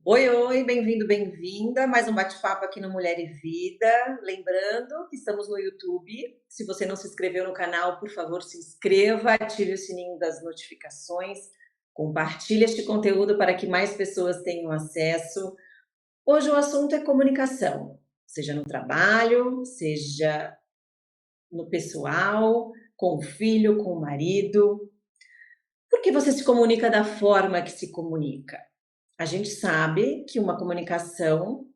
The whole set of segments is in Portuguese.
Oi, oi, bem-vindo, bem-vinda. Mais um bate-papo aqui no Mulher e Vida. Lembrando que estamos no YouTube. Se você não se inscreveu no canal, por favor, se inscreva, ative o sininho das notificações, compartilhe este conteúdo para que mais pessoas tenham acesso. Hoje o assunto é comunicação, seja no trabalho, seja no pessoal, com o filho, com o marido. Por que você se comunica da forma que se comunica? A gente sabe que uma comunicação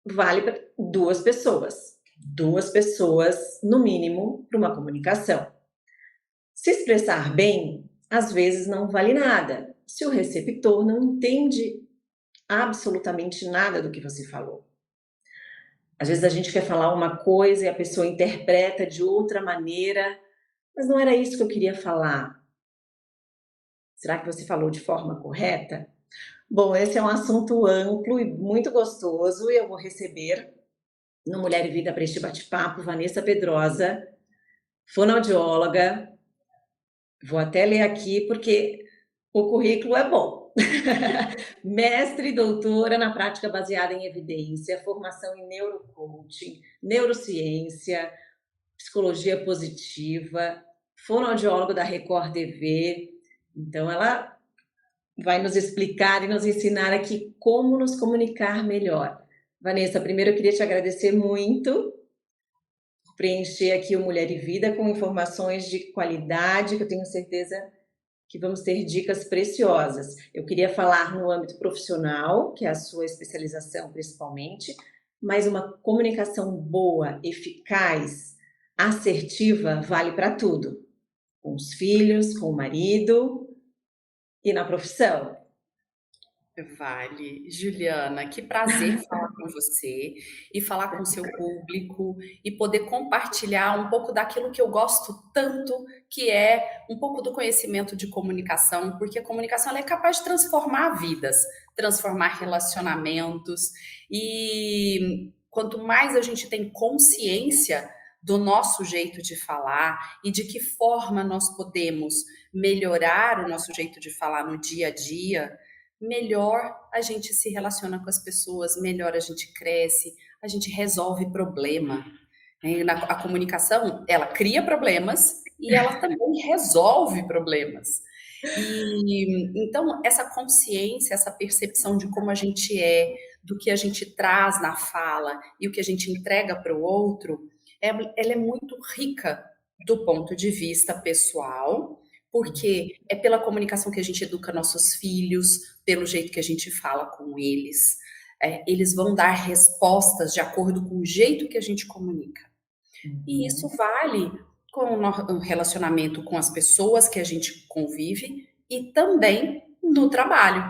vale para 2 pessoas. 2 pessoas, no mínimo, para uma comunicação. Se expressar bem, às vezes não vale nada, se o receptor não entende absolutamente nada do que você falou. Às vezes a gente quer falar uma coisa e a pessoa interpreta de outra maneira, mas não era isso que eu queria falar. Será que você falou de forma correta? Bom, esse é um assunto amplo e muito gostoso e eu vou receber no Mulher e Vida para este bate-papo Vanessa Pedrosa, fonoaudióloga. Vou até ler aqui porque o currículo é bom. Mestre e doutora na prática baseada em evidência, formação em neurocoaching, neurociência, psicologia positiva, fonoaudiólogo da Record TV. Então ela vai nos explicar e nos ensinar aqui como nos comunicar melhor. Vanessa, primeiro eu queria te agradecer muito por preencher aqui o Mulher e Vida com informações de qualidade, que eu tenho certeza que vamos ter dicas preciosas. Eu queria falar no âmbito profissional, que é a sua especialização principalmente, mas uma comunicação boa, eficaz, assertiva, vale para tudo. Com os filhos, com o marido e na profissão. Vale. Juliana, que prazer falar com você e falar com o seu público e poder compartilhar um pouco daquilo que eu gosto tanto, que é um pouco do conhecimento de comunicação, porque a comunicação ela é capaz de transformar vidas, transformar relacionamentos e quanto mais a gente tem consciência do nosso jeito de falar e de que forma nós podemos melhorar o nosso jeito de falar no dia a dia, melhor a gente se relaciona com as pessoas, melhor a gente cresce, a gente resolve problema. A comunicação, ela cria problemas e ela também resolve problemas. E então essa consciência, essa percepção de como a gente é, do que a gente traz na fala e o que a gente entrega para o outro, ela é muito rica do ponto de vista pessoal, porque é pela comunicação que a gente educa nossos filhos, pelo jeito que a gente fala com eles. Eles vão dar respostas de acordo com o jeito que a gente comunica. E isso Uhum. vale com o relacionamento com as pessoas que a gente convive e também no trabalho.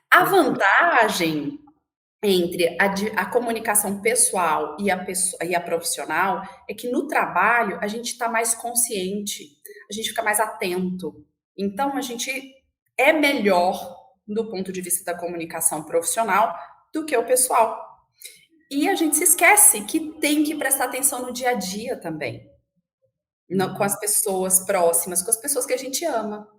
A Perfeito. vantagem entre a comunicação pessoal e a profissional é que no trabalho a gente está mais consciente, a gente fica mais atento. Então a gente é melhor do ponto de vista da comunicação profissional do que o pessoal. E a gente se esquece que tem que prestar atenção no dia a dia também, com Uhum. as pessoas próximas, com as pessoas que a gente ama.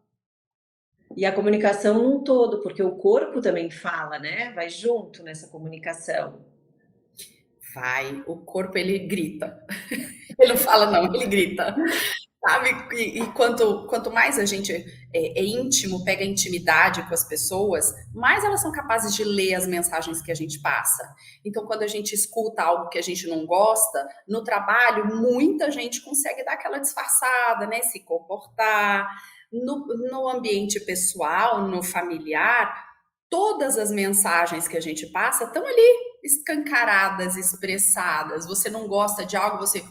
E a comunicação num todo, porque o corpo também fala, né, vai junto nessa comunicação. Vai, o corpo ele grita. Ele não fala não, ele grita. Sabe? E quanto mais a gente é íntimo, pega intimidade com as pessoas, mais elas são capazes de ler as mensagens que a gente passa. Então, quando a gente escuta algo que a gente não gosta, no trabalho, muita gente consegue dar aquela disfarçada, né? Se comportar. No ambiente pessoal, no familiar, todas as mensagens que a gente passa estão ali escancaradas, expressadas. Você não gosta de algo, você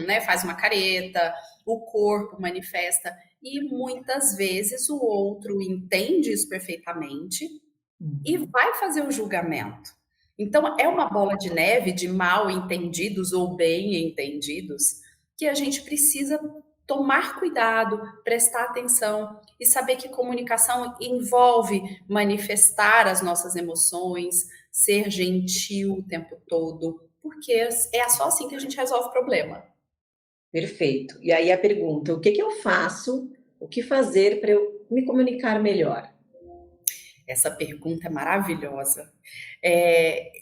né, faz uma careta, o corpo manifesta e muitas vezes o outro entende isso perfeitamente e Uhum. vai fazer o julgamento. Então é uma bola de neve de mal entendidos ou bem entendidos que a gente precisa tomar cuidado, prestar atenção e saber que comunicação envolve manifestar as nossas emoções, ser gentil o tempo todo, porque é só assim que a gente resolve o problema. Perfeito. E aí a pergunta: o que que eu faço, o que fazer para eu me comunicar melhor? Essa pergunta é maravilhosa.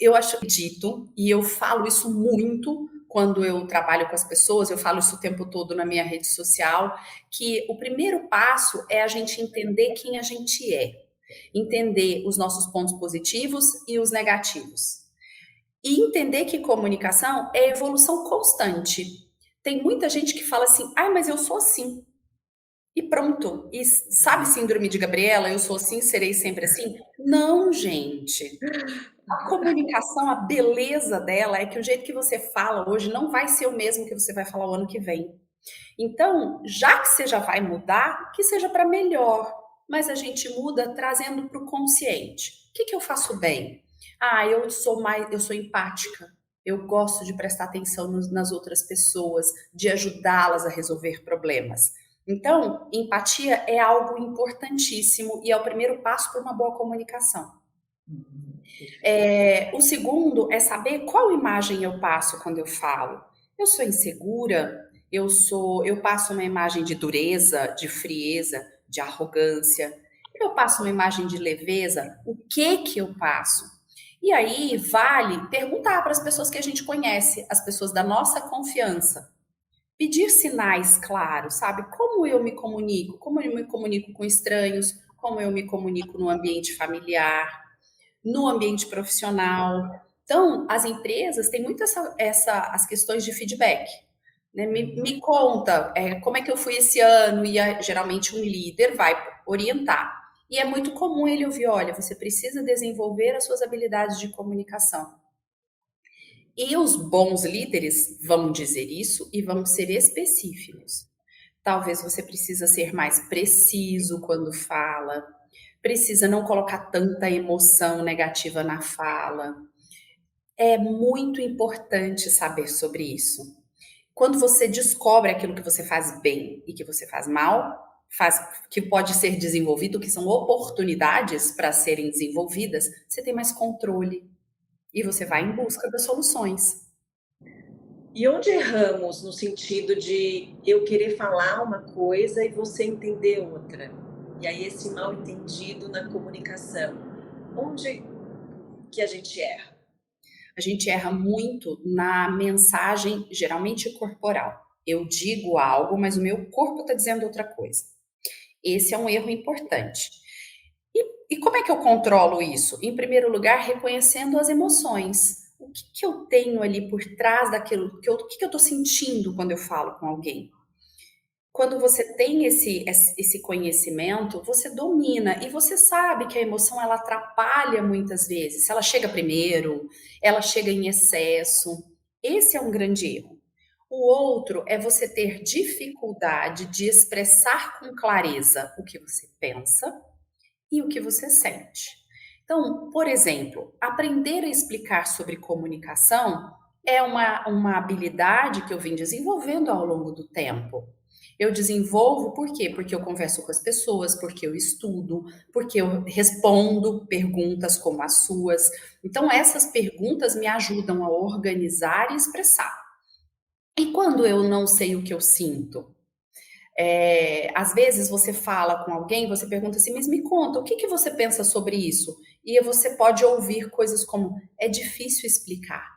Eu acredito, e eu falo isso muito quando eu trabalho com as pessoas, eu falo isso o tempo todo na minha rede social, que o primeiro passo é a gente entender quem a gente é, entender os nossos pontos positivos e os negativos. E entender que comunicação é evolução constante. Tem muita gente que fala assim, ah, mas eu sou assim. E pronto. E sabe síndrome de Gabriela? Eu sou assim, serei sempre assim? Não, gente. A comunicação, a beleza dela é que o jeito que você fala hoje não vai ser o mesmo que você vai falar o ano que vem. Então, já que você já vai mudar, que seja para melhor. Mas a gente muda trazendo para o consciente. O que, que eu faço bem? Ah, eu sou empática. Eu gosto de prestar atenção nas outras pessoas, de ajudá-las a resolver problemas. Então, empatia é algo importantíssimo e é o primeiro passo para uma boa comunicação. O segundo é saber qual imagem eu passo quando eu falo. Eu sou insegura, eu passo uma imagem de dureza, de frieza, de arrogância. Eu passo uma imagem de leveza. O que eu passo? E aí vale perguntar para as pessoas que a gente conhece, as pessoas da nossa confiança. Pedir sinais claros, sabe? Como eu me comunico? Como eu me comunico com estranhos? Como eu me comunico no ambiente familiar? No ambiente profissional. Então, as empresas têm muito as questões de feedback. Né? Me conta como é que eu fui esse ano, e geralmente um líder vai orientar. E é muito comum ele ouvir, olha, você precisa desenvolver as suas habilidades de comunicação. E os bons líderes vão dizer isso e vão ser específicos. Talvez você precisa ser mais preciso quando fala, precisa não colocar tanta emoção negativa na fala. É muito importante saber sobre isso. Quando você descobre aquilo que você faz bem e que você faz mal, que pode ser desenvolvido, que são oportunidades para serem desenvolvidas, você tem mais controle e você vai em busca das soluções. E onde erramos no sentido de eu querer falar uma coisa e você entender outra? E aí esse mal entendido na comunicação, onde que a gente erra? A gente erra muito na mensagem, geralmente corporal. Eu digo algo, mas o meu corpo está dizendo outra coisa. Esse é um erro importante. E como é que eu controlo isso? Em primeiro lugar, reconhecendo as emoções. O que eu tenho ali por trás daquilo? O que eu estou sentindo quando eu falo com alguém? Quando você tem esse conhecimento, você domina e você sabe que a emoção ela atrapalha muitas vezes. Se ela chega primeiro, ela chega em excesso. Esse é um grande erro. O outro é você ter dificuldade de expressar com clareza o que você pensa e o que você sente. Então, por exemplo, aprender a explicar sobre comunicação é uma habilidade que eu vim desenvolvendo ao longo do tempo. Eu desenvolvo por quê? Porque eu converso com as pessoas, porque eu estudo, porque eu respondo perguntas como as suas. Então, essas perguntas me ajudam a organizar e expressar. E quando eu não sei o que eu sinto? Às vezes você fala com alguém, você pergunta assim, mas me conta, o que, que você pensa sobre isso? E você pode ouvir coisas como, é difícil explicar,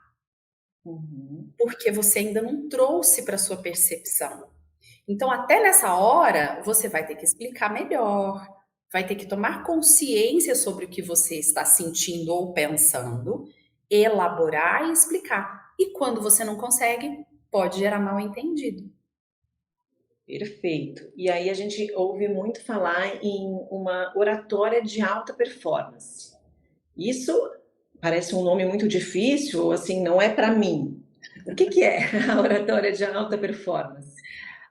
porque você ainda não trouxe para sua percepção. Então, até nessa hora, você vai ter que explicar melhor, vai ter que tomar consciência sobre o que você está sentindo ou pensando, elaborar e explicar. E quando você não consegue, pode gerar mal entendido. Perfeito. E aí a gente ouve muito falar em uma oratória de alta performance. Isso parece um nome muito difícil, assim, não é para mim. O que é a oratória de alta performance?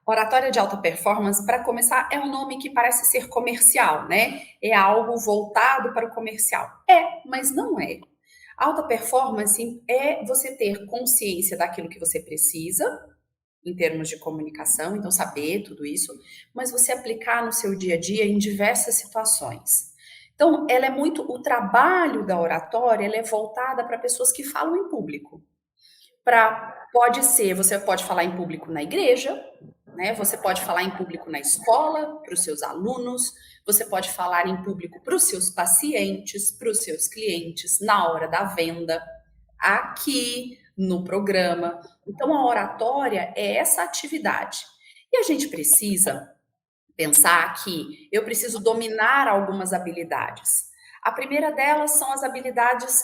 Oratória de alta performance, para começar, é um nome que parece ser comercial, né? É algo voltado para o comercial. Mas não é. Alta performance é você ter consciência daquilo que você precisa, em termos de comunicação, então saber tudo isso, mas você aplicar no seu dia a dia em diversas situações. Então, ela é muito, o trabalho da oratória, ela é voltada para pessoas que falam em público. Pode ser, você pode falar em público na igreja, né? Você pode falar em público na escola, para os seus alunos, você pode falar em público para os seus pacientes, para os seus clientes, na hora da venda, aqui no programa. Então, a oratória é essa atividade. E a gente precisa pensar que eu preciso dominar algumas habilidades. A primeira delas são as habilidades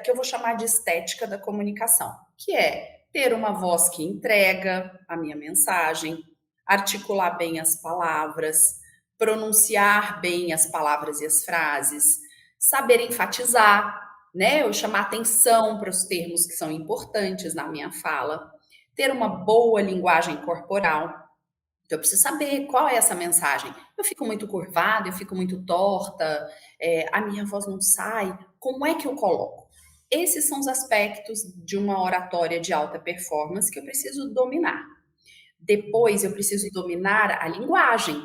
que eu vou chamar de estética da comunicação, que é ter uma voz que entrega a minha mensagem, articular bem as palavras, pronunciar bem as palavras e as frases, saber enfatizar, né? Eu chamar atenção para os termos que são importantes na minha fala, ter uma boa linguagem corporal. Então, eu preciso saber qual é essa mensagem. Eu fico muito curvada, eu fico muito torta, a minha voz não sai. Como é que eu coloco? Esses são os aspectos de uma oratória de alta performance que eu preciso dominar. Depois, eu preciso dominar a linguagem.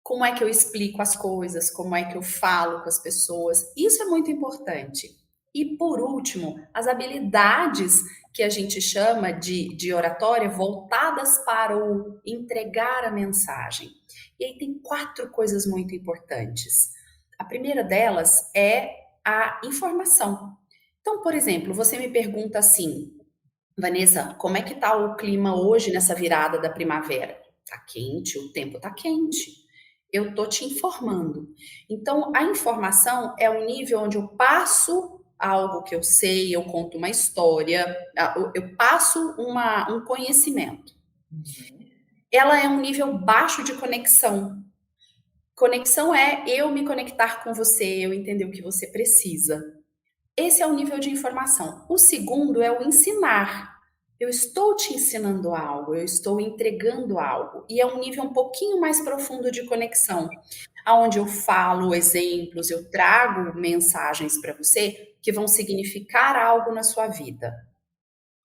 Como é que eu explico as coisas? Como é que eu falo com as pessoas? Isso é muito importante. E, por último, as habilidades que a gente chama de oratória voltadas para o entregar a mensagem. E aí tem 4 coisas muito importantes. A primeira delas é a informação. Então, por exemplo, você me pergunta assim, Vanessa, como é que está o clima hoje nessa virada da primavera? Tá quente, o tempo tá quente. Eu tô te informando. Então, a informação é o nível onde eu passo algo que eu sei, eu conto uma história, eu passo um conhecimento. Ela é um nível baixo de conexão. Conexão é eu me conectar com você, eu entender o que você precisa. Esse é o nível de informação. O segundo é o ensinar. Eu estou te ensinando algo, eu estou entregando algo. E é um nível um pouquinho mais profundo de conexão, aonde eu falo exemplos, eu trago mensagens para você que vão significar algo na sua vida.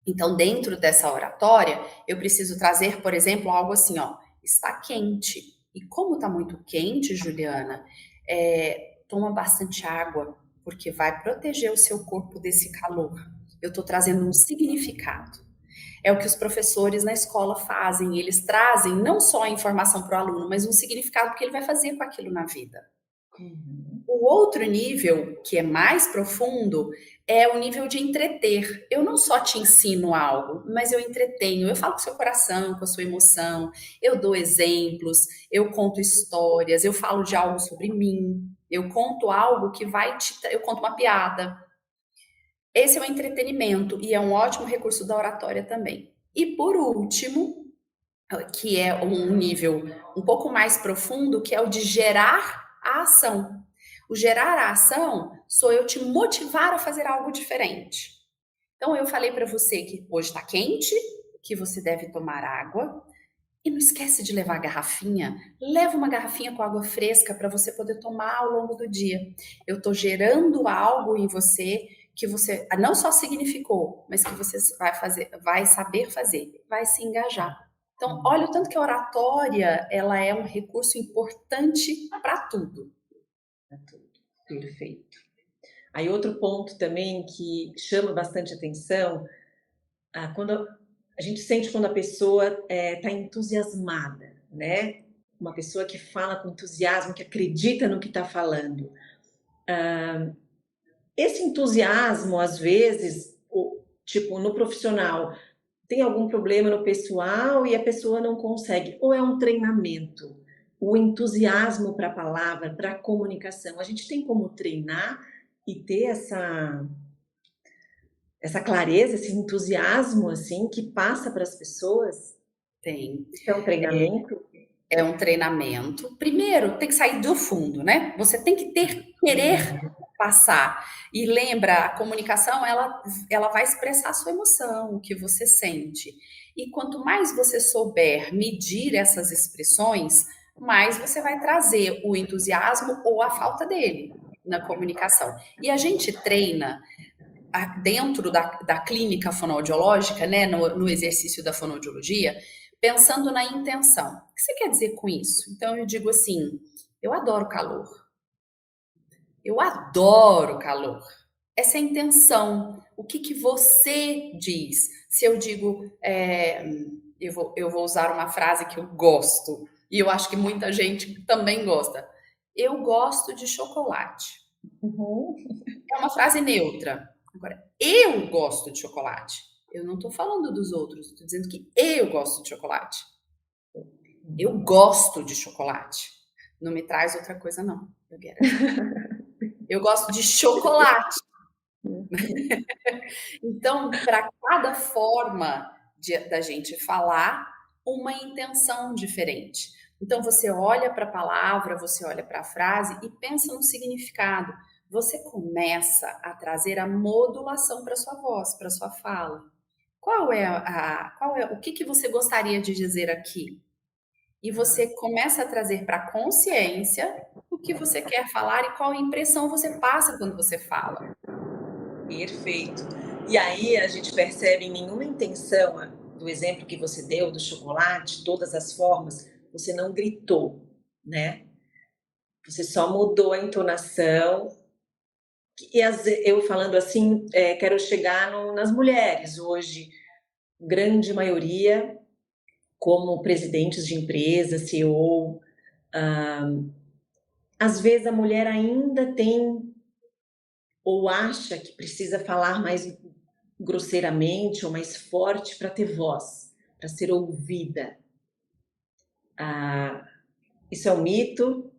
Então, dentro dessa oratória, eu preciso trazer, por exemplo, algo assim, ó, está quente. E como está muito quente, Juliana, toma bastante água, porque vai proteger o seu corpo desse calor. Eu estou trazendo um significado. É o que os professores na escola fazem. Eles trazem não só a informação para o aluno, mas um significado que ele vai fazer com aquilo na vida. O outro nível, que é mais profundo, é o nível de entreter. Eu não só te ensino algo, mas eu entretenho. Eu falo com o seu coração, com a sua emoção, eu dou exemplos, eu conto histórias, eu falo de algo sobre mim, eu conto algo que vai te. Eu conto uma piada. Esse é o entretenimento e é um ótimo recurso da oratória também. E por último, que é um nível um pouco mais profundo, que é o de gerar a ação. O gerar a ação sou eu te motivar a fazer algo diferente. Então, eu falei para você que hoje está quente, que você deve tomar água. E não esquece de levar a garrafinha. Leva uma garrafinha com água fresca para você poder tomar ao longo do dia. Eu estou gerando algo em você que você não só significou, mas que você vai fazer, vai saber fazer, vai se engajar. Então, olha o tanto que a oratória ela é um recurso importante para tudo. Pra tudo. Perfeito. Aí outro ponto também que chama bastante atenção, quando a gente sente quando a pessoa está entusiasmada, né? Uma pessoa que fala com entusiasmo, que acredita no que está falando. Esse entusiasmo, às vezes, tipo, no profissional, tem algum problema no pessoal e a pessoa não consegue, ou é um treinamento, o entusiasmo para a palavra, para a comunicação. A gente tem como treinar e ter essa clareza, esse entusiasmo assim que passa para as pessoas? Tem. Isso é um treinamento? É um treinamento. Primeiro, tem que sair do fundo, né? Você tem que querer passar. E lembra, a comunicação, ela vai expressar a sua emoção, o que você sente. E quanto mais você souber medir essas expressões, mais você vai trazer o entusiasmo ou a falta dele na comunicação. E a gente treina dentro da clínica fonoaudiológica, né, no exercício da fonoaudiologia, pensando na intenção. O que você quer dizer com isso? Então eu digo assim, eu adoro calor. Eu adoro calor. Essa é a intenção. O que você diz? Se eu digo, eu vou usar uma frase que eu gosto, e eu acho que muita gente também gosta. Eu gosto de chocolate. Uhum. É uma frase neutra. Agora, eu gosto de chocolate. Eu não estou falando dos outros, estou dizendo que eu gosto de chocolate. Eu gosto de chocolate. Não me traz outra coisa, não. Eu gosto de chocolate. Então, para cada forma da gente falar, uma intenção diferente. Então, você olha para a palavra, você olha para a frase e pensa no significado. Você começa a trazer a modulação para sua voz, para sua fala. O que você gostaria de dizer aqui? E você começa a trazer para a consciência o que você quer falar e qual impressão você passa quando você fala. Perfeito. E aí a gente percebe em nenhuma intenção, do exemplo que você deu do chocolate, todas as formas, você não gritou, né? Você só mudou a entonação. E eu falando assim, quero chegar nas mulheres hoje, grande maioria, como presidentes de empresa, CEO, às vezes a mulher ainda tem ou acha que precisa falar mais grosseiramente ou mais forte para ter voz, para ser ouvida. Isso é um mito.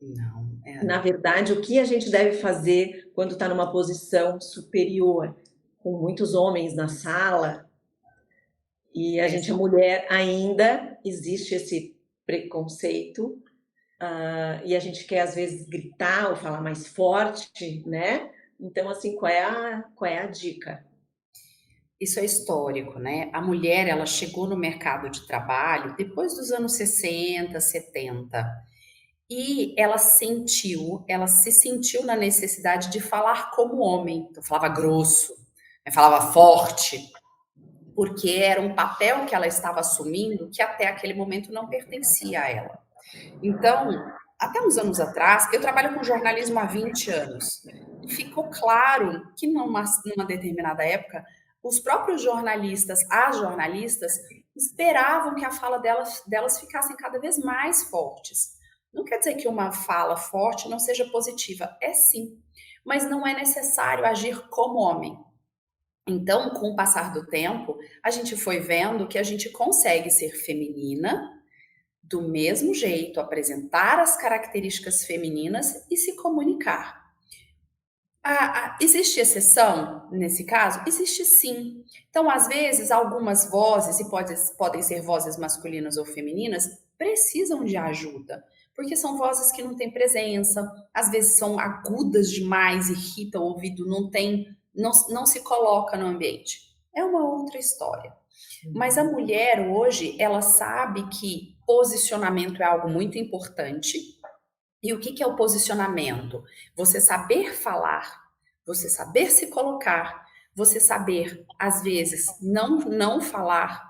Não, Na verdade, o que a gente deve fazer quando está numa posição superior, com muitos homens na sala, e a gente é mulher ainda, existe esse preconceito, e a gente quer às vezes gritar ou falar mais forte, né? Então, assim, qual é a dica? isso é histórico, né? A mulher, ela chegou no mercado de trabalho depois dos anos 60, 70, e ela se sentiu na necessidade de falar como homem. Então, falava grosso, né? Falava forte, porque era um papel que ela estava assumindo que até aquele momento não pertencia a ela. Então, até uns anos atrás, eu trabalho com jornalismo há 20 anos, e ficou claro que numa determinada época, os próprios jornalistas, as jornalistas, esperavam que a fala delas ficassem cada vez mais fortes. Não quer dizer que uma fala forte não seja positiva, é sim, mas não é necessário agir como homem. Então, com o passar do tempo, a gente foi vendo que a gente consegue ser feminina, do mesmo jeito, apresentar as características femininas e se comunicar. Existe exceção nesse caso? Existe sim. Então, às vezes, algumas vozes, e podem ser vozes masculinas ou femininas, precisam de ajuda, porque são vozes que não têm presença, às vezes são agudas demais, irrita o ouvido, não se coloca no ambiente. É uma outra história. Mas a mulher hoje, ela sabe que posicionamento é algo muito importante. E o que é o posicionamento? Você saber falar, você saber se colocar, você saber, às vezes, não falar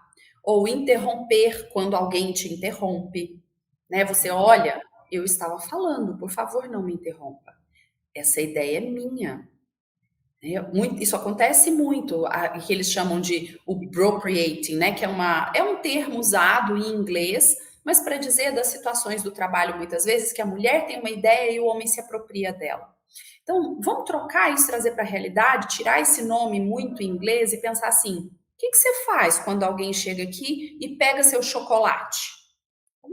ou interromper quando alguém te interrompe, né? Você olha, eu estava falando, por favor, não me interrompa. Essa ideia é minha. Isso acontece muito, que eles chamam de o appropriating, né? Que é um termo usado em inglês, mas para dizer das situações do trabalho, muitas vezes, que a mulher tem uma ideia e o homem se apropria dela. Então, vamos trocar isso, trazer para a realidade, tirar esse nome muito em inglês e pensar assim: o que você faz quando alguém chega aqui e pega seu chocolate?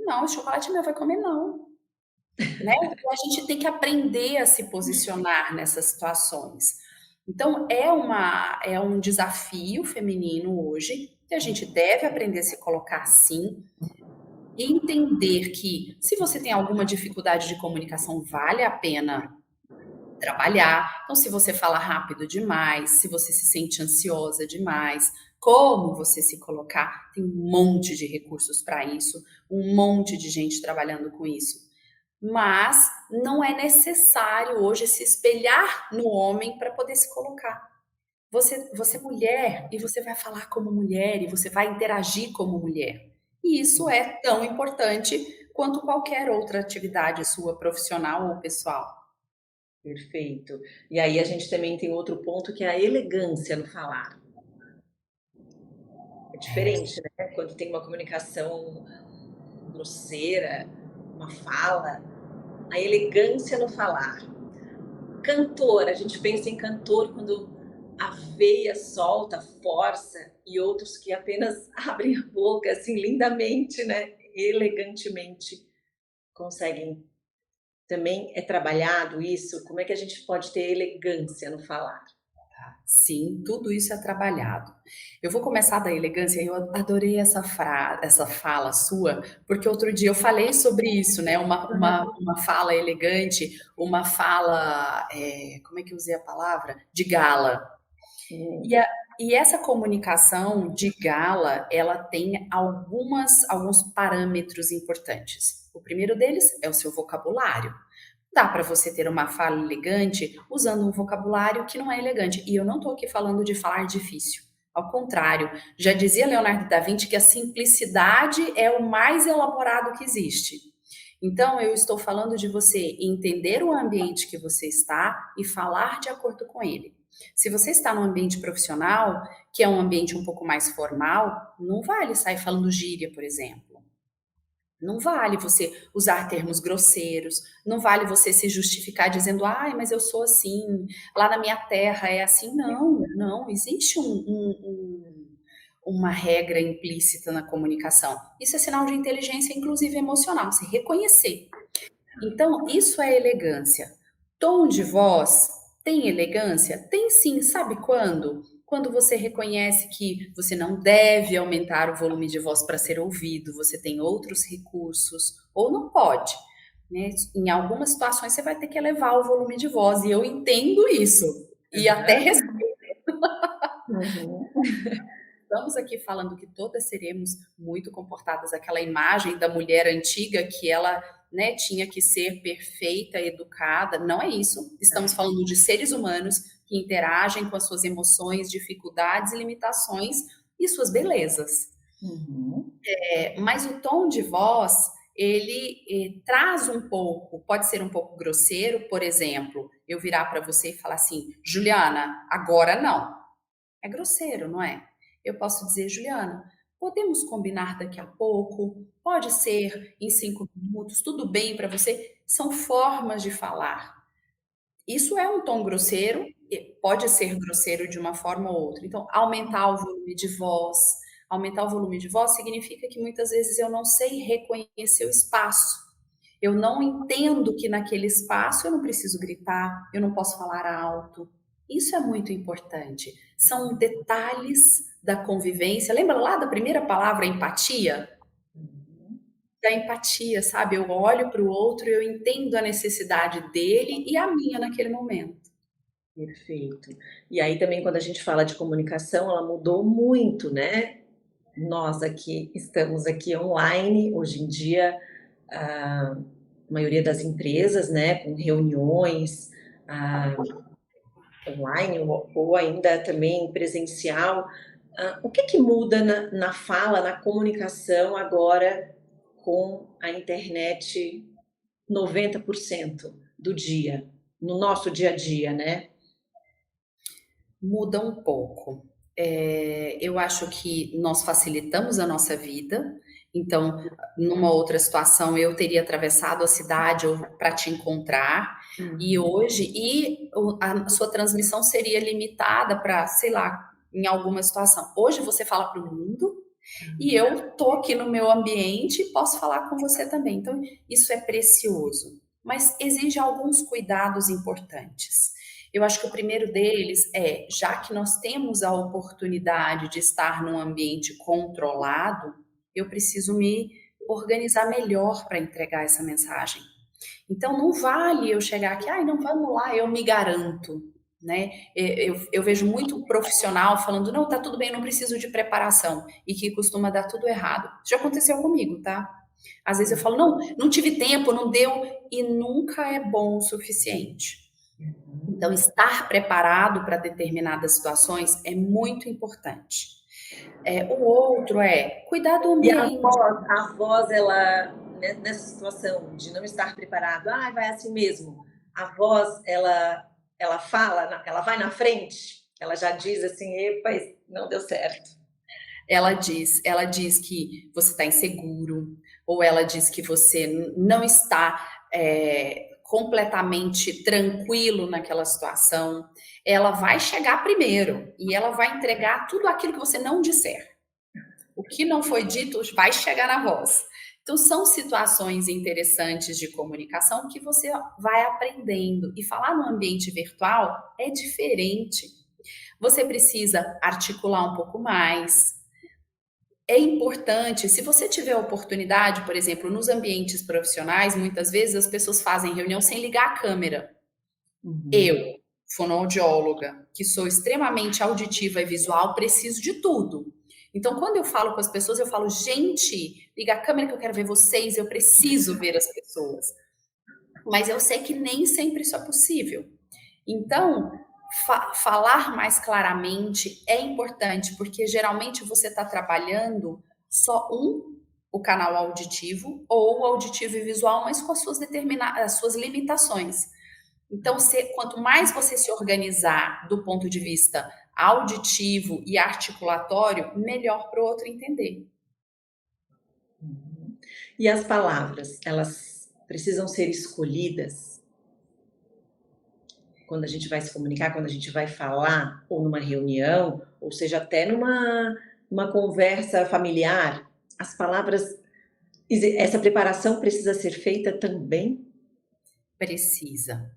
Não, o chocolate meu vai comer, não. Né? Então, a gente tem que aprender a se posicionar nessas situações. Então, é um desafio feminino hoje, que a gente deve aprender a se colocar sim, e entender que se você tem alguma dificuldade de comunicação, vale a pena trabalhar. Então, se você fala rápido demais, se você se sente ansiosa demais, como você se colocar, tem um monte de recursos para isso, um monte de gente trabalhando com isso. Mas não é necessário hoje se espelhar no homem para poder se colocar. Você é mulher e você vai falar como mulher e você vai interagir como mulher. E isso é tão importante quanto qualquer outra atividade sua, profissional ou pessoal. Perfeito. E aí a gente também tem outro ponto que é a elegância no falar. diferente, né, quando tem uma comunicação grosseira, uma fala, a elegância no falar. Cantor, a gente pensa em cantor quando a veia solta, força, e outros que apenas abrem a boca, assim, lindamente, né, elegantemente, conseguem. Também é trabalhado isso? Como é que a gente pode ter elegância no falar? Sim, tudo isso é trabalhado. Eu vou começar da elegância, eu adorei essa fala sua, porque outro dia eu falei sobre isso, né? Uma fala elegante, uma fala, como é que eu usei a palavra? De gala. Hum. E, e essa comunicação de gala, ela tem alguns parâmetros importantes. O primeiro deles é o seu vocabulário. Dá para você ter uma fala elegante usando um vocabulário que não é elegante. E eu não estou aqui falando de falar difícil. Ao contrário, já dizia Leonardo da Vinci que a simplicidade é o mais elaborado que existe. Então, eu estou falando de você entender o ambiente que você está e falar de acordo com ele. Se você está num ambiente profissional, que é um ambiente um pouco mais formal, não vale sair falando gíria, por exemplo. Não vale você usar termos grosseiros, não vale você se justificar dizendo, ai, mas eu sou assim, lá na minha terra é assim. Não, não, existe uma regra implícita na comunicação. Isso é sinal de inteligência, inclusive emocional, se reconhecer. Então, isso é elegância. Tom de voz tem elegância? Tem sim, sabe quando? Quando você reconhece que você não deve aumentar o volume de voz para ser ouvido, você tem outros recursos, ou não pode. Né? Em algumas situações você vai ter que elevar o volume de voz, e eu entendo isso. E até Aham. Uhum. estamos aqui falando que todas seremos muito comportadas. Aquela imagem da mulher antiga que ela, né, tinha que ser perfeita, educada. Não é isso. Estamos falando de seres humanos que interagem com as suas emoções, dificuldades e limitações e suas belezas. Uhum. Mas o tom de voz, ele traz um pouco, pode ser um pouco grosseiro, por exemplo, eu virar para você e falar assim, Juliana, agora não. É grosseiro, não é? Eu posso dizer, Juliana, podemos combinar daqui a pouco? Pode ser em 5 minutos? Tudo bem para você? São formas de falar. Isso é um tom grosseiro, pode ser grosseiro de uma forma ou outra. Então, aumentar o volume de voz. Aumentar o volume de voz significa que muitas vezes eu não sei reconhecer o espaço. Eu não entendo que naquele espaço eu não preciso gritar, eu não posso falar alto. Isso é muito importante. São detalhes da convivência. Lembra lá da primeira palavra, empatia? Uhum. Da empatia, sabe? Eu olho para o outro, eu entendo a necessidade dele e a minha naquele momento. Perfeito. E aí também quando a gente fala de comunicação, ela mudou muito, né. Nós aqui estamos aqui online, hoje em dia, a maioria das empresas, né, com reuniões, ah, online ou ainda também presencial. O que que muda na fala, na comunicação agora com a internet 90% do dia, no nosso dia a dia, né? Muda um pouco. Eu acho que nós facilitamos a nossa vida. Então, numa outra situação, eu teria atravessado a cidade para te encontrar, e Uhum. hoje, a sua transmissão seria limitada para, sei lá, em alguma situação. Hoje você fala para o mundo e eu tô aqui no meu ambiente e posso falar com você também. Então, isso é precioso, mas exige alguns cuidados importantes. Eu acho que o primeiro deles é, já que nós temos a oportunidade de estar num ambiente controlado, eu preciso me organizar melhor para entregar essa mensagem. Então, não vale eu chegar aqui, ai, não, vamos lá, eu me garanto, né? Eu vejo muito profissional falando, não, tá tudo bem, não preciso de preparação, e que costuma dar tudo errado. Já aconteceu comigo, tá? Às vezes eu falo, não, não tive tempo, não deu, e nunca é bom o suficiente. Então, estar preparado para determinadas situações é muito importante. O outro é cuidar do E ambiente. a voz ela, nessa situação de não estar preparado, "Ai, vai assim mesmo", a voz ela fala, ela vai na frente, ela já diz assim: "Epa, não deu certo". Ela diz que você está inseguro, ou ela diz que você não está completamente tranquilo naquela situação. Ela vai chegar primeiro e ela vai entregar tudo aquilo que você não disser. O que não foi dito vai chegar na voz. Então, são situações interessantes de comunicação que você vai aprendendo. E falar no ambiente virtual é diferente. Você precisa articular um pouco mais. É importante, se você tiver a oportunidade, por exemplo, nos ambientes profissionais, muitas vezes as pessoas fazem reunião sem ligar a câmera. Eu, Uhum. fonoaudióloga, que sou extremamente auditiva e visual, preciso de tudo. Então, quando eu falo com as pessoas, eu falo, gente, liga a câmera que eu quero ver vocês, eu preciso ver as pessoas. Mas eu sei que nem sempre isso é possível. Então, falar mais claramente é importante, porque geralmente você está trabalhando só o canal auditivo, ou o auditivo e visual, mas com as suas limitações. Então, quanto mais você se organizar do ponto de vista auditivo e articulatório, melhor para o outro entender. Uhum. E as palavras, elas precisam ser escolhidas quando a gente vai se comunicar, quando a gente vai falar, ou numa reunião, ou seja, até numa conversa familiar, as palavras, essa preparação precisa ser feita também? Precisa.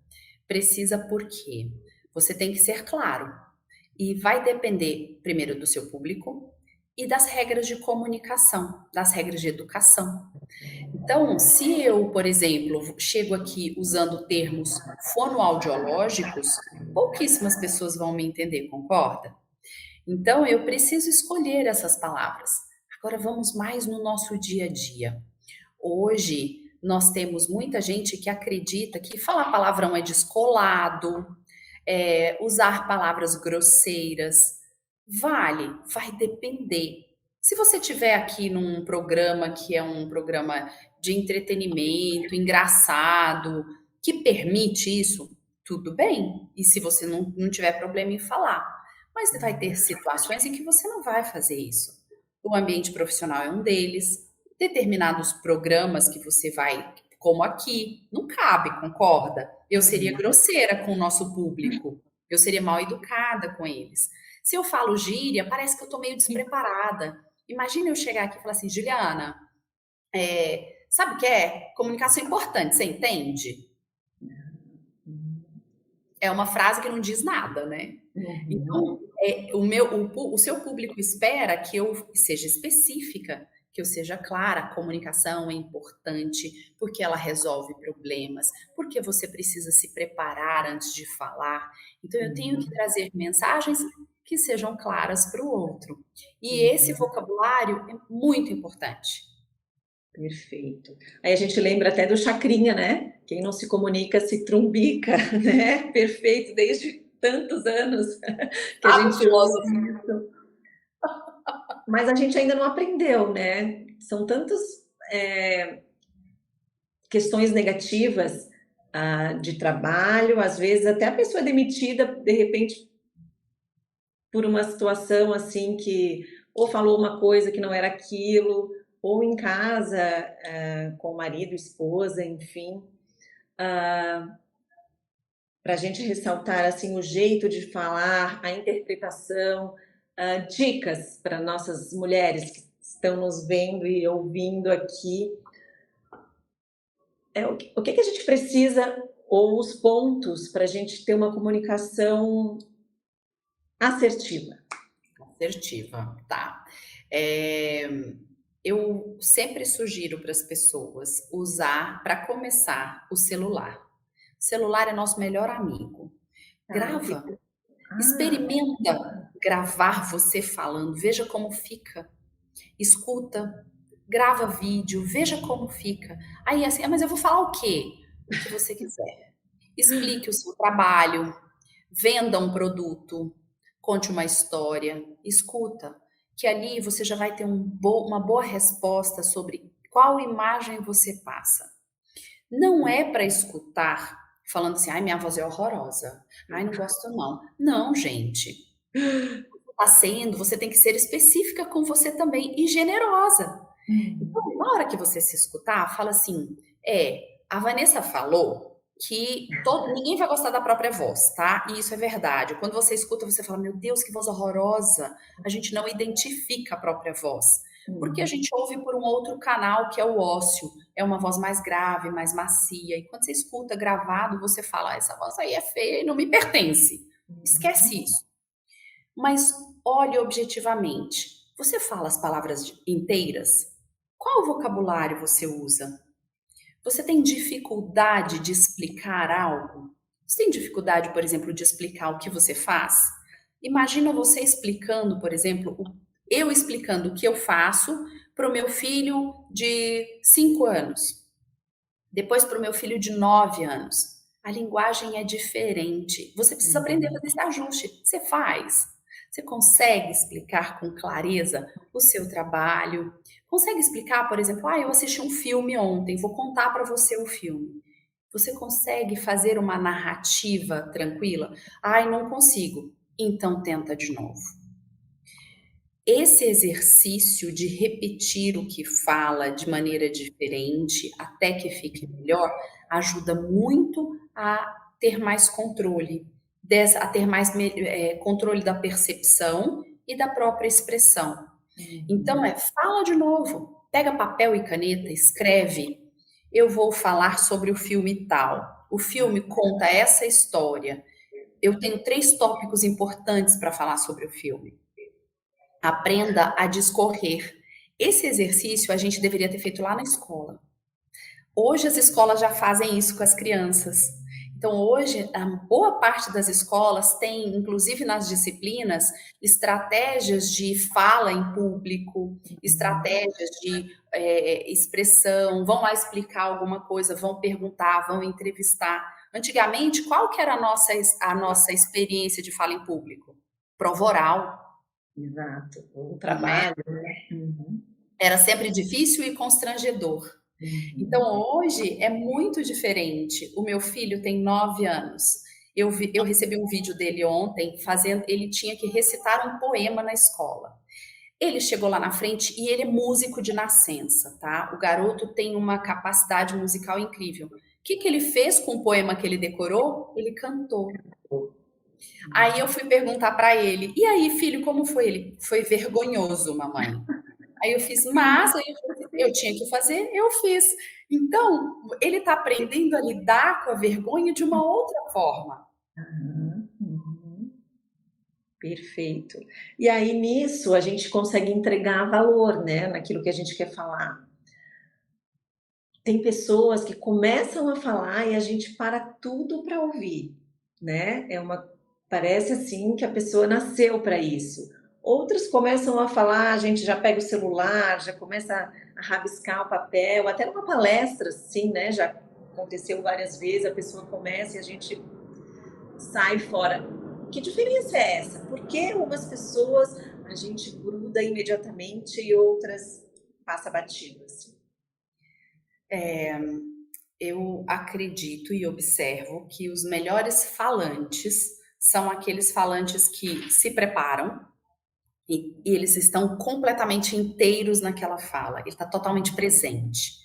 Precisa por quê? Você tem que ser claro. E vai depender, primeiro, do seu público e das regras de comunicação, das regras de educação. Então, se eu, por exemplo, chego aqui usando termos fonoaudiológicos, pouquíssimas pessoas vão me entender, concorda? Então, eu preciso escolher essas palavras. Agora, vamos mais no nosso dia a dia. Hoje, nós temos muita gente que acredita que falar palavrão é descolado, usar palavras grosseiras. Vai depender. Se você tiver aqui num programa que é um programa de entretenimento, engraçado, que permite isso, tudo bem. E se você não tiver problema em falar. Mas vai ter situações em que você não vai fazer isso. O ambiente profissional é um deles. Determinados programas que você vai, como aqui, não cabe, concorda? Eu seria grosseira com o nosso público. Eu seria mal educada com eles. Se eu falo gíria, parece que eu tô meio despreparada. Imagina eu chegar aqui e falar assim, Juliana, sabe o que é? Comunicação é importante, você entende? É uma frase que não diz nada, né? Uhum. Então, o seu público espera que eu seja específica, que eu seja clara. A comunicação é importante porque ela resolve problemas, porque você precisa se preparar antes de falar. Então, eu tenho que Uhum. trazer mensagens que sejam claras para o outro. E esse Uhum. vocabulário é muito importante. Perfeito. Aí a gente lembra até do chacrinha, né? Quem não se comunica se trumbica, né? Perfeito, desde tantos anos que a Sabe, gente ouve filósofo? isso. Mas a gente ainda não aprendeu, né? São tantas questões negativas de trabalho, às vezes até a pessoa é demitida, de repente, por uma situação assim que ou falou uma coisa que não era aquilo, ou em casa, com o marido, esposa, enfim. Para a gente ressaltar assim o jeito de falar, a interpretação, dicas para nossas mulheres que estão nos vendo e ouvindo aqui. O que que a gente precisa, ou os pontos para a gente ter uma comunicação assertiva? Assertiva, tá. É, eu sempre sugiro para as pessoas usar, para começar, o celular. O celular é nosso melhor amigo. Tá, Grava, ah, experimenta gravar você falando, veja como fica. Escuta, grava vídeo, veja como fica. Aí assim, mas eu vou falar o quê? O que você quiser. Explique o seu trabalho, venda um produto, conte uma história, escuta, que ali você já vai ter uma boa resposta sobre qual imagem você passa. Não é para escutar falando assim, ai, minha voz é horrorosa, ai, não gosto não. Não, gente. está sendo, você tem que ser específica com você também e generosa. Então, Uhum. na hora que você se escutar, fala assim: a Vanessa falou que ninguém vai gostar da própria voz, tá? E isso é verdade. Quando você escuta, você fala: meu Deus, que voz horrorosa. A gente não identifica a própria voz. Porque a Uhum. gente ouve por um outro canal que é o ósseo. É uma voz mais grave, mais macia. E quando você escuta gravado, você fala: essa voz aí é feia e não me pertence. Uhum. Esquece isso. Mas olhe objetivamente. Você fala as palavras inteiras? Qual vocabulário você usa? Você tem dificuldade de explicar algo? Você tem dificuldade, por exemplo, de explicar o que você faz? Imagina você explicando, por exemplo, eu explicando o que eu faço para o meu filho de 5 anos, depois para o meu filho de 9 anos. A linguagem é diferente. Você precisa aprender a Uhum. fazer esse ajuste. Você faz. Você consegue explicar com clareza o seu trabalho? Consegue explicar, por exemplo, eu assisti um filme ontem, vou contar para você o filme. Você consegue fazer uma narrativa tranquila? Ai, não consigo. Então tenta de novo. Esse exercício de repetir o que fala de maneira diferente até que fique melhor ajuda muito a ter mais controle, a ter mais controle da percepção e da própria expressão. Então, Uhum. fala de novo, pega papel e caneta, escreve. Eu vou falar sobre o filme tal. O filme conta essa história. Eu tenho 3 tópicos importantes para falar sobre o filme. Aprenda a discorrer. Esse exercício a gente deveria ter feito lá na escola. Hoje as escolas já fazem isso com as crianças. Então, hoje, a boa parte das escolas tem, inclusive nas disciplinas, estratégias de fala em público, Uhum. estratégias de expressão, vão lá explicar alguma coisa, vão perguntar, vão entrevistar. Antigamente, qual que era a nossa experiência de fala em público? Prova oral, Exato. O não é? trabalho, né? Uhum. Era sempre difícil e constrangedor. Então, Uhum. hoje é muito diferente. O meu filho tem 9 anos. Eu recebi um vídeo dele ontem, ele tinha que recitar um poema na escola. Ele chegou lá na frente e ele é músico de nascença, tá? O garoto tem uma capacidade musical incrível. O que que ele fez com o poema que ele decorou? Ele cantou. Aí eu fui perguntar para ele: e aí, filho, como foi? Ele: foi vergonhoso, mamãe. Aí eu fiz, mas aí eu tinha que fazer, eu fiz. Então, ele está aprendendo a lidar com a vergonha de uma outra forma. Aham. Uhum. Perfeito. E aí nisso a gente consegue entregar valor, né, naquilo que a gente quer falar. Tem pessoas que começam a falar e a gente para tudo para ouvir, né? Parece assim que a pessoa nasceu para isso. Outros começam a falar, a gente já pega o celular, já começa a rabiscar o papel, até numa palestra, sim, né? Já aconteceu várias vezes, a pessoa começa e a gente sai fora. Que diferença é essa? Por que umas pessoas a gente gruda imediatamente e outras passa batido assim? Eu acredito e observo que os melhores falantes são aqueles falantes que se preparam e eles estão completamente inteiros naquela fala, ele está totalmente presente.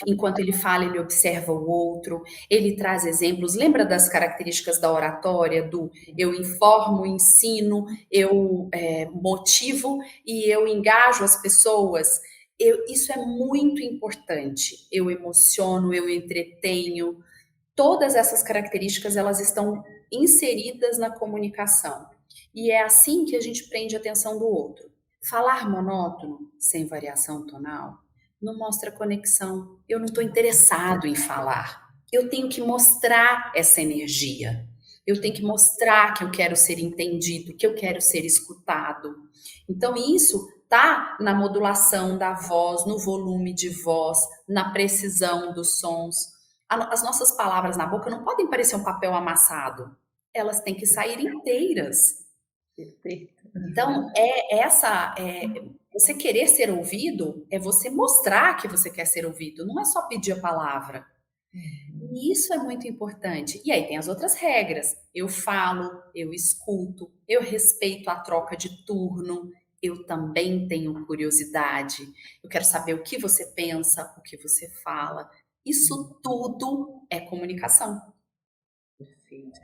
Enquanto ele fala, ele observa o outro, ele traz exemplos. Lembra das características da oratória, do eu informo, ensino, eu motivo e eu engajo as pessoas? Isso é muito importante. Eu emociono, eu entretenho. Todas essas características, elas estão inseridas na comunicação. E é assim que a gente prende a atenção do outro. Falar monótono, sem variação tonal, não mostra conexão. Eu não estou interessado em falar. Eu tenho que mostrar essa energia. Eu tenho que mostrar que eu quero ser entendido, que eu quero ser escutado. Então, isso tá na modulação da voz, no volume de voz, na precisão dos sons. As nossas palavras na boca não podem parecer um papel amassado. Elas têm que sair inteiras. Perfeito. Então, você querer ser ouvido é você mostrar que você quer ser ouvido, não é só pedir a palavra. Uhum. E isso é muito importante. E aí tem as outras regras. Eu falo, eu escuto, eu respeito a troca de turno, eu também tenho curiosidade. Eu quero saber o que você pensa, o que você fala. Hum, Isso tudo é comunicação. perfeito.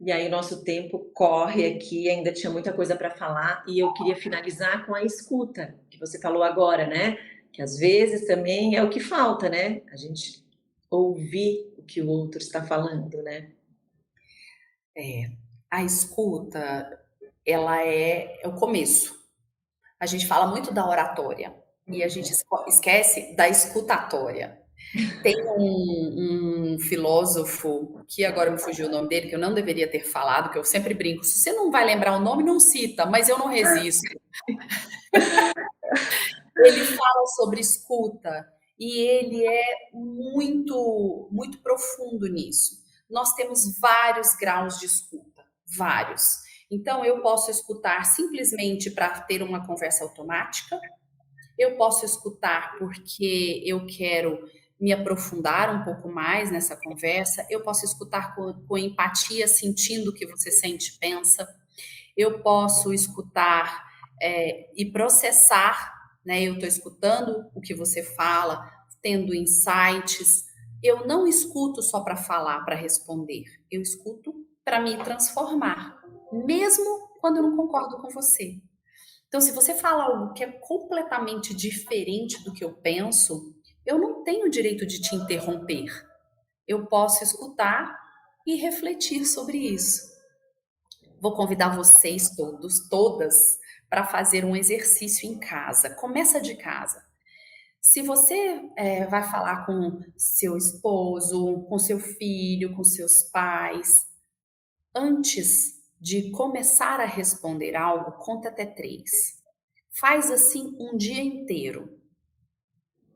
E aí o nosso tempo corre aqui, ainda tinha muita coisa para falar e eu queria finalizar com a escuta, que você falou agora, né, que às vezes também é o que falta, né, a gente ouvir o que o outro está falando, né. É, a escuta, ela é o começo. A gente fala muito da oratória e a gente Uhum. esquece da escutatória. Tem um filósofo, que agora me fugiu o nome dele, que eu não deveria ter falado, que eu sempre brinco, se você não vai lembrar o nome, não cita, mas eu não resisto. Ele fala sobre escuta e ele é muito profundo nisso. Nós temos vários graus de escuta, vários. Então, eu posso escutar simplesmente para ter uma conversa automática, eu posso escutar porque eu quero me aprofundar um pouco mais nessa conversa, eu posso escutar com empatia, sentindo o que você sente e pensa, eu posso escutar e processar, né? Eu estou escutando o que você fala, tendo insights. Eu não escuto só para falar, para responder. Eu escuto para me transformar, mesmo quando eu não concordo com você. Então, se você fala algo que é completamente diferente do que eu penso, eu não tenho o direito de te interromper. Eu posso escutar e refletir sobre isso. Vou convidar vocês todos, todas, para fazer um exercício em casa. Começa de casa. Se você vai falar com seu esposo, com seu filho, com seus pais, antes de começar a responder algo, conta até 3. Faz assim um dia inteiro.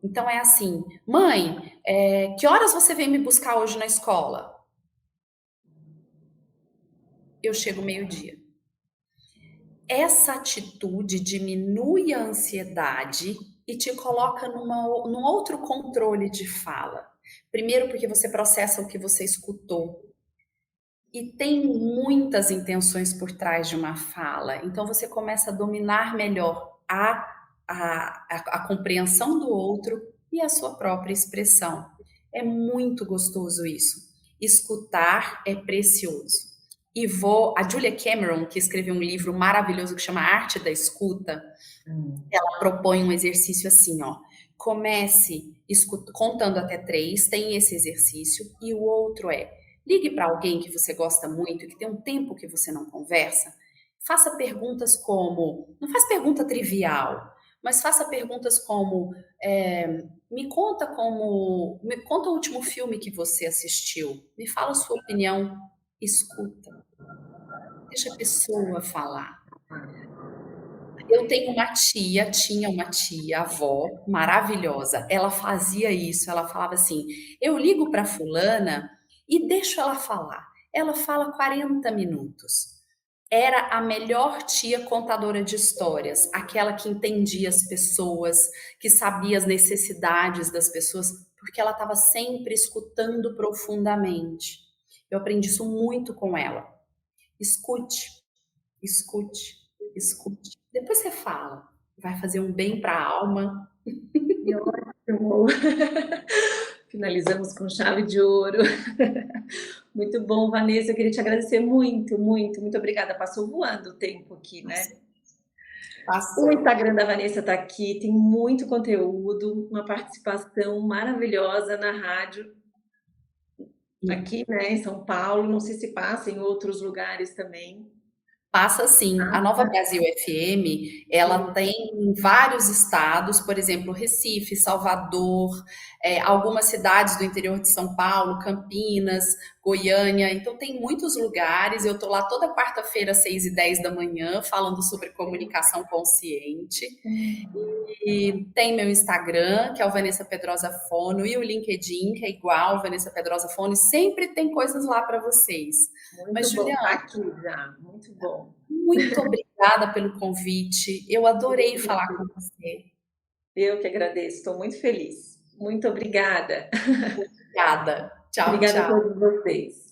Então é assim, mãe, que horas você vem me buscar hoje na escola? Eu chego meio-dia. Essa atitude diminui a ansiedade e te coloca num outro controle de fala. Primeiro, porque você processa o que você escutou. E tem muitas intenções por trás de uma fala. Então, você começa a dominar melhor a compreensão do outro e a sua própria expressão. É muito gostoso isso. Escutar é precioso. A Julia Cameron, que escreveu um livro maravilhoso que chama Arte da Escuta, Hum. ela propõe um exercício assim, ó. Comece contando até 3, tem esse exercício, e o outro é, ligue para alguém que você gosta muito, que tem um tempo que você não conversa, faça perguntas como, não faz pergunta trivial, mas faça perguntas como, me conta o último filme que você assistiu, me fala a sua opinião, escuta, deixa a pessoa falar. Eu tenho uma tia, tinha uma tia, avó, maravilhosa. Ela fazia isso, ela falava assim: eu ligo para fulana e deixo ela falar. Ela fala 40 minutos. Era a melhor tia contadora de histórias, aquela que entendia as pessoas, que sabia as necessidades das pessoas, porque ela estava sempre escutando profundamente. Eu aprendi isso muito com ela. Escute, escute, escute. Depois você fala. Vai fazer um bem para a alma. Que ótimo. Finalizamos com chave de ouro. Muito bom, Vanessa, eu queria te agradecer muito, muito, muito obrigada. Passou voando o tempo aqui, né. O Passou. Instagram da Vanessa está aqui, tem muito conteúdo, uma participação maravilhosa na rádio aqui, né, em São Paulo, não sei se passa em outros lugares também. Passa sim. A Nova Brasil FM, ela Hum. tem em vários estados, por exemplo, Recife, Salvador, algumas cidades do interior de São Paulo, Campinas, Goiânia. Então tem muitos lugares. Eu estou lá toda quarta-feira, às 6h10 da manhã, falando sobre comunicação consciente. E tem meu Instagram, que é o Vanessa Pedrosa Fono, e o LinkedIn, que é igual, Vanessa Pedrosa Fono, e sempre tem coisas lá para vocês. Muito Mas, bom, tá Juliana, aqui já, muito bom. muito obrigada pelo convite. Eu adorei falar com você. Eu que agradeço, estou muito feliz. Muito obrigada. Obrigada. Tchau, Obrigada a tchau. todos vocês.